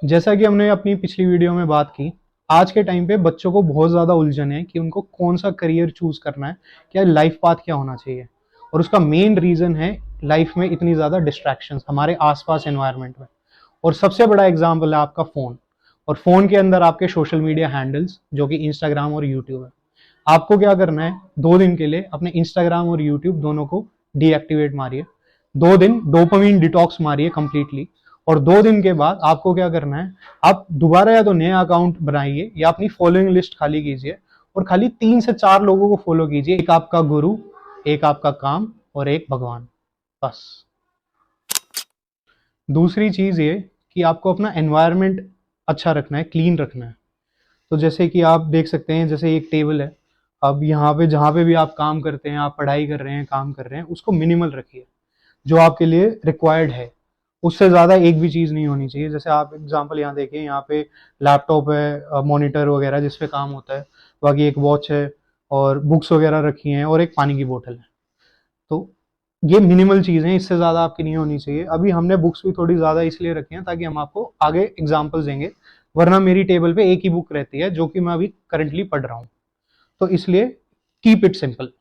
जैसा कि हमने अपनी पिछली वीडियो में बात की, आज के टाइम पे बच्चों को बहुत ज़्यादा उलझन है कि उनको कौन सा करियर चूज करना है, क्या लाइफ पाथ क्या होना चाहिए। और उसका मेन रीज़न है लाइफ में इतनी ज़्यादा डिस्ट्रैक्शंस हमारे आसपास एनवायरनमेंट में। और सबसे बड़ा एग्जाम्पल है आपका फ़ोन। और फ़ोन के अंदर आपके सोशल मीडिया हैंडल्स जो कि इंस्टाग्राम और यूट्यूब है। आपको क्या करना है, 2 दिन के लिए अपने इंस्टाग्राम और यूट्यूब दोनों को डीएक्टिवेट मारिए। 2 दिन डोपामीन डिटॉक्स मारिए कंप्लीटली। और 2 दिन के बाद आपको क्या करना है, आप दोबारा या तो नया अकाउंट बनाइए या अपनी फॉलोइंग लिस्ट खाली कीजिए और खाली 3 से 4 लोगों को फॉलो कीजिए। एक आपका गुरु, एक आपका काम और एक भगवान, बस। दूसरी चीज ये कि आपको अपना एनवायरनमेंट अच्छा रखना है, क्लीन रखना है। तो जैसे कि आप देख सकते हैं, जैसे एक टेबल है। अब यहाँ पे जहाँ पे भी आप काम करते हैं, आप पढ़ाई कर रहे हैं, काम कर रहे हैं, उसको मिनिमल रखिए जो आपके लिए रिक्वायर्ड है। उससे ज़्यादा एक भी चीज़ नहीं होनी चाहिए। जैसे आप एग्जांपल यहाँ देखिए, यहाँ पे लैपटॉप है, मॉनिटर वगैरह जिस पे काम होता है, बाकी एक वॉच है और बुक्स वगैरह रखी हैं और एक पानी की बोतल है। तो ये मिनिमल चीज़ें हैं, इससे ज़्यादा आपकी नहीं होनी चाहिए। अभी हमने बुक्स भी थोड़ी ज़्यादा इसलिए रखी हैं ताकि हम आपको आगे एग्जाम्पल्स देंगे, वरना मेरी टेबल पे एक ही बुक रहती है जो कि मैं अभी करंटली पढ़ रहा हूँ। तो इसलिए keep it simple.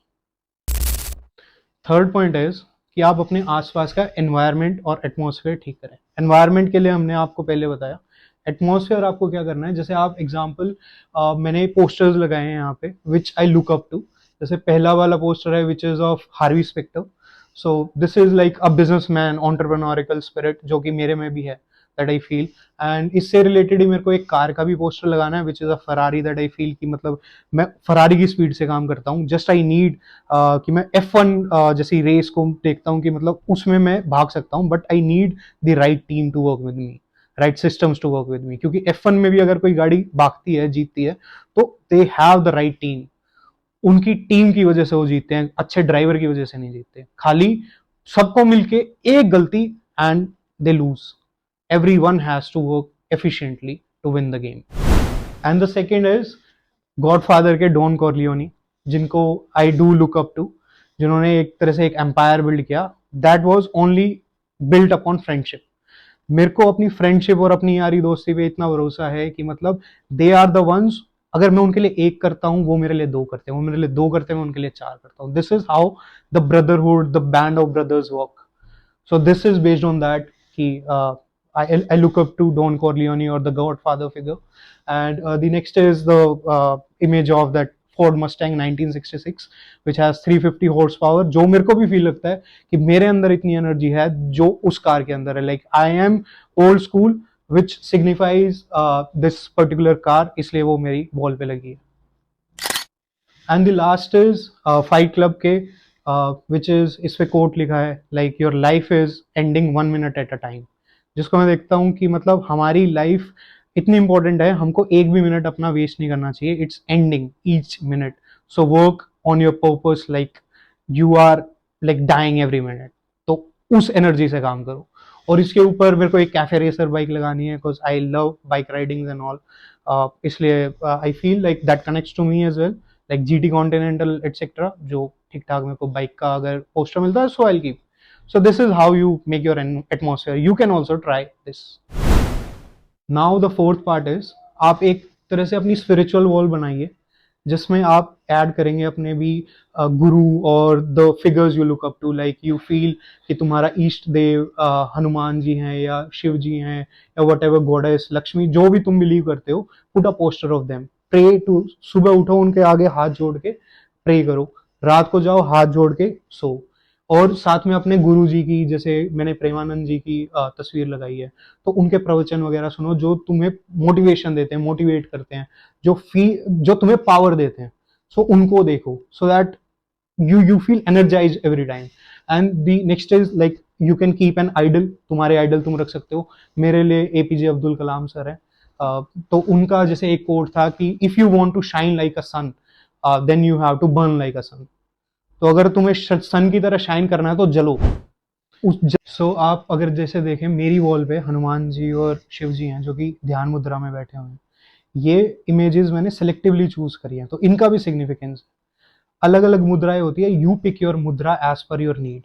Third point is कि आप अपने आसपास का एनवायरनमेंट और एटमॉस्फेयर ठीक करें। एनवायरनमेंट के लिए हमने आपको पहले बताया। एटमॉस्फेयर आपको क्या करना है, जैसे आप एग्जांपल, मैंने पोस्टर्स लगाए हैं यहाँ पे which I look up to. जैसे पहला वाला पोस्टर है which is of Harvey Specter. So this is like a businessman entrepreneurical spirit जो कि मेरे में भी है, दैट आई फील। एंड इससे रिलेटेड ही मेरे को एक कार का भी पोस्टर लगाना है which is a Ferrari, that I feel कि मतलब मैं फरारी की स्पीड से काम करता हूँ। जस्ट आई नीड कि मैं F1 जैसी रेस को देखता हूँ कि मतलब उसमें मैं भाग सकता हूँ, but I need the right team to work with me, right systems to work with me. क्योंकि F1 में भी अगर कोई गाड़ी भागती है, जीतती है, तो they have the right team. उनकी टीम की वजह से वो जीतते हैं, अच्छे ड्राइवर की वजह से नहीं जीतते। खाली सबको मिलके एक गलती and they lose. Every one has to work efficiently to win the game. And the second is Godfather के डॉन कॉर्लियोनी, जिनको I do look up to, जिन्होंने एक तरह से एक एम्पायर बिल्ड किया that was only built upon friendship. मेरे को अपनी फ्रेंडशिप और अपनी यारी दोस्ती पे इतना भरोसा है कि मतलब दे आर द वंस, अगर मैं उनके लिए एक करता हूँ वो मेरे लिए दो करते हैं, वो मेरे लिए दो करते हैं मैं उनके लिए चार करता हूँ। This is how the brotherhood, the band of brothers work. So this is based on that कि I look up to Don Corleone or the Godfather figure. And the next is the image of that Ford Mustang 1966 which has 350 horsepower, जो मेरे को भी feel लगता है कि मेरे अंदर इतनी एनर्जी है जो उस कार के अंदर है। Like I am old school which signifies this particular car, इसलिए वो मेरी वॉल पे लगी है। And the last is fight club के विच इज, इस पे कोट लिखा है like your life is ending 1 minute at a time. जिसको मैं देखता हूँ कि मतलब हमारी लाइफ इतनी इंपॉर्टेंट है, हमको एक भी मिनट अपना वेस्ट नहीं करना चाहिए। It's ending each minute. So work on your purpose like you are like dying every minute. तो उस एनर्जी से काम करो। और इसके ऊपर मेरे को एक कैफे रेसर बाइक लगानी है because I love bike riding and all. इसलिए I feel like that connects to me as well, like GT continental etcetera, जो ठीक ठाक मेरे को बाइक का अगर पोस्टर मिलता है so I keep. So this is how you make your atmosphere. You can also try this. Now the fourth part is, आप एक तरह से अपनी स्पिरिचुअल वॉल बनाइए जिसमें आप ऐड करेंगे अपने भी गुरु और the figures you look up to. Like you feel कि तुम्हारा इष्ट देव हनुमान जी हैं या शिव जी हैं या वट एवर गॉडेस लक्ष्मी, जो भी तुम बिलीव करते हो, put a poster of them, pray to. सुबह उठो उनके आगे हाथ जोड़ के प्रे करो, रात को जाओ हाथ जोड़ के सो। और साथ में अपने गुरु जी की, जैसे मैंने प्रेमानंद जी की तस्वीर लगाई है, तो उनके प्रवचन वगैरह सुनो जो तुम्हें मोटिवेशन देते हैं, मोटिवेट करते हैं, जो तुम्हें पावर देते हैं। सो उनको देखो so that you feel energized every time. And the next is like you can keep an idol, तुम्हारे आइडल तुम रख सकते हो। मेरे लिए APJ अब्दुल कलाम सर है। तो उनका जैसे एक कोट था कि if you want to shine like a sun then you have to burn like a sun. तो अगर तुम्हें सन की तरह शाइन करना है तो जलो। सो आप अगर जैसे देखें, मेरी वॉल पे हनुमान जी और शिव जी हैं जो कि ध्यान मुद्रा में बैठे हुए हैं। ये इमेजेस मैंने सेलेक्टिवली चूज करी हैं, तो इनका भी सिग्निफिकेंस। अलग अलग मुद्राएं होती है, you pick your mudra as per your need.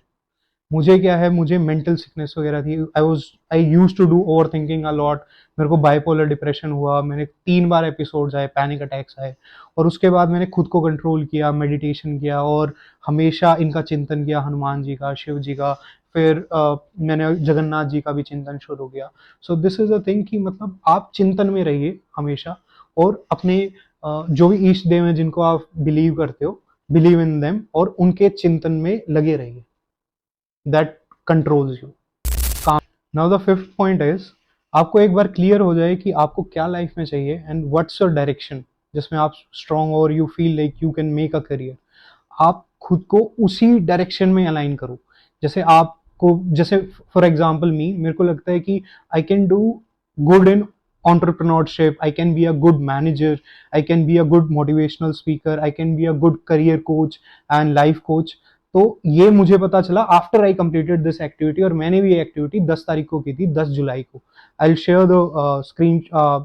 मुझे क्या है, मुझे मेंटल सिकनेस वगैरह थी, I use to do over thinking a lot. मेरे को बाइपोलर डिप्रेशन हुआ, मैंने 3 बार एपिसोड्स आए, पैनिक अटैक्स आए, और उसके बाद मैंने खुद को कंट्रोल किया, मेडिटेशन किया, और हमेशा इनका चिंतन किया, हनुमान जी का, शिव जी का। फिर मैंने जगन्नाथ जी का भी चिंतन शुरू किया। सो दिस इज अ थिंग कि मतलब आप चिंतन में रहिए हमेशा, और अपने जो भी इष्ट देव हैं जिनको आप बिलीव करते हो, बिलीव इन देम, और उनके चिंतन में लगे रहिए। That controls you. Now the fifth point is, आपको एक बार क्लियर हो जाए कि आपको क्या लाइफ में चाहिए एंड व्हाट्स योर डायरेक्शन, जिसमें आप स्ट्रांग और you feel like you can make a career, आप खुद को उसी डायरेक्शन में अलाइन करो। जैसे आपको, जैसे फॉर एग्जांपल मेरे को लगता है कि I can do good in entrepreneurship, I can be a good manager, I can be a good motivational speaker, I can be a good career coach and life coach। तो ये मुझे पता चला after I completed this activity, और मैंने भी ये activity 10 तारीख को की थी, 10 जुलाई को। I will share the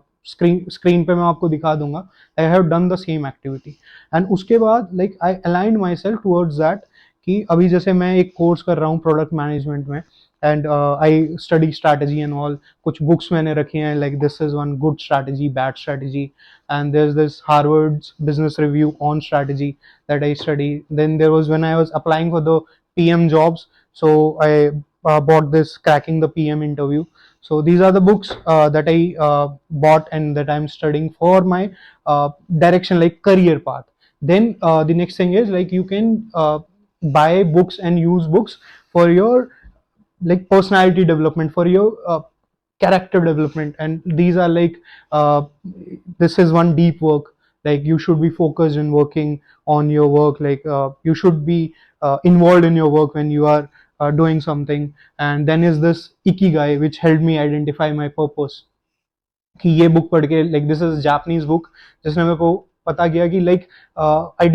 screen पे मैं आपको दिखा दूंगा। I have done the same activity, and उसके बाद like I aligned myself towards that, कि अभी जैसे मैं एक कोर्स कर रहा हूँ प्रोडक्ट मैनेजमेंट में, and I study strategy and all. कुछ बुक्स मैंने रखी हैं, like this is one good strategy, bad strategy, and there is this Harvard's business review on strategy that I study. Then there was when I was applying for the PM jobs, so I bought this Cracking the PM Interview. So these are the books that I bought and that I'm studying for my direction, like career path. Then the next thing is like you can buy books and use books for your like personality development, for your character development, and these are like uh, this is one deep work, like you should be focused in working on your work, like you should be involved in your work when you are doing something. And then is this ikigai, which helped me identify my purpose, कि ये book पढ़ के, like this is Japanese book, जिसने मेरे को पता किया कि like I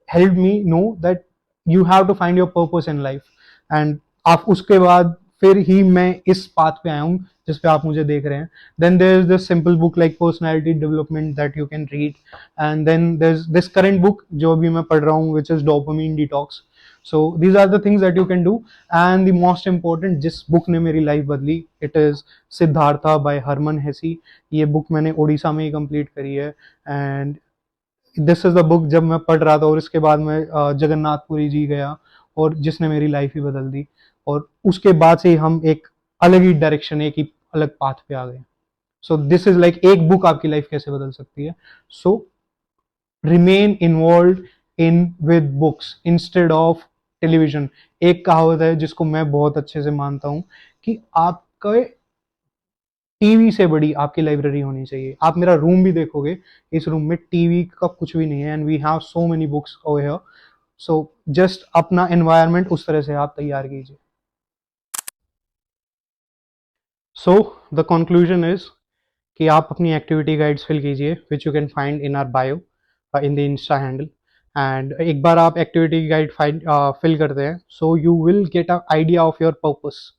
help me know that you have to find your purpose in life. And आप उसके बाद फिर ही मैं इस पाथ पे आया हूँ जिस पे आप मुझे देख रहे हैं। Then there is this simple book like personality development that you can read, and then there is this current book जो अभी मैं पढ़ रहा हूँ, which is dopamine detox. So these are the things that you can do. And the most important जिस बुक ने मेरी लाइफ बदली, it is Siddhartha by Hermann Hesse. ये बुक मैंने उड़ीसा में ही कंप्लीट करी है, and this is the book जब मैं पढ़ रहा था, और इसके बाद मैं जगन्नाथपुरी जी गया, और जिसने मेरी लाइफ ही बदल दी। और उसके बाद से ही हम एक अलग ही डायरेक्शन, एक ही अलग पाथ पे आ गए। सो दिस इज लाइक एक बुक आपकी लाइफ कैसे बदल सकती है। So remain involve in with books instead of television. एक कहावत है जिसको मैं बहुत अच्छे से मानता हूं, कि आपका टीवी से बड़ी आपकी लाइब्रेरी होनी चाहिए। आप मेरा रूम भी देखोगे, इस रूम में टीवी का कुछ भी नहीं है, and we have so many books over here. So just अपना एनवायरनमेंट उस तरह से आप तैयार कीजिए। सो द कंक्लूजन इज कि आप अपनी एक्टिविटी गाइड्स फिल कीजिए, विच you can find in are bio, in the Insta handle. And एक बार आप एक्टिविटी गाइड फिल करते हैं, so you will get a idea of your purpose,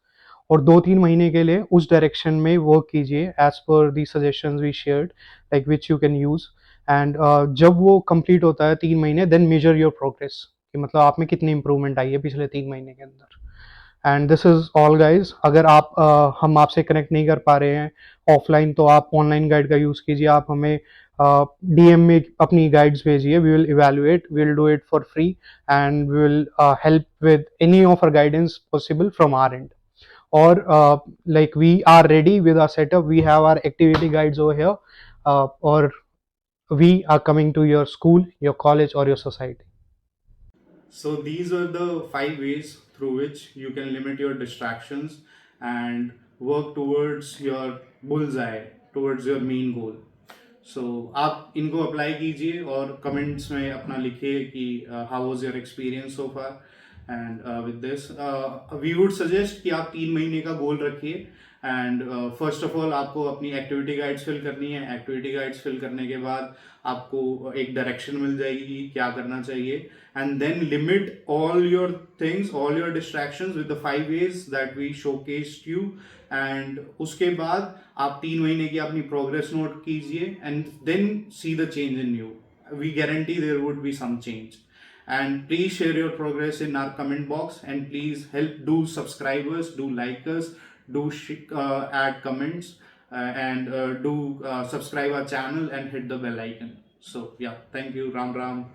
और 2-3 महीने के लिए उस डायरेक्शन में वर्क कीजिए as per the suggestions we shared, like which you can use. And जब वो कंप्लीट होता है 3 महीने, देन मेजर योर प्रोग्रेस, कि मतलब आप में कितनी इंप्रूवमेंट आई है पिछले 3 महीने के अंदर। And this is all guys. अगर आप हम आपसे कनेक्ट नहीं कर पा रहे हैं ऑफलाइन, तो आप ऑनलाइन गाइड का यूज़ कीजिए। आप हमें डीएम में अपनी गाइड्स भेजिए, we will evaluate, we will do it for free, and we will help with any of our guidance possible from our end. Or like we are ready with our setup, we have our activity guides over here, or we are coming to your school, your college, or your society. So these are the 5 ways through which you can limit your distractions and work towards your bullseye, towards your main goal. So आप इनको apply कीजिए और comments में अपना लिखिए कि how was your experience so far. And with this we would suggest कि आप 3 महीने का गोल रखिए। एंड फर्स्ट ऑफ ऑल आपको अपनी एक्टिविटी गाइड्स फिल करनी है। एक्टिविटी गाइड्स फिल करने के बाद आपको एक डायरेक्शन मिल जाएगी कि क्या करना चाहिए। And then limit all your things, all your distractions with the 5 ways that we showcased you. And उसके बाद आप 3 महीने की अपनी प्रोग्रेस नोट कीजिए, and then see the change in you. We guarantee there would be some change. And please share your progress in our comment box, and please help do subscribers, do like us, do add comments, and do subscribe our channel and hit the bell icon. So yeah, thank you. Ram Ram.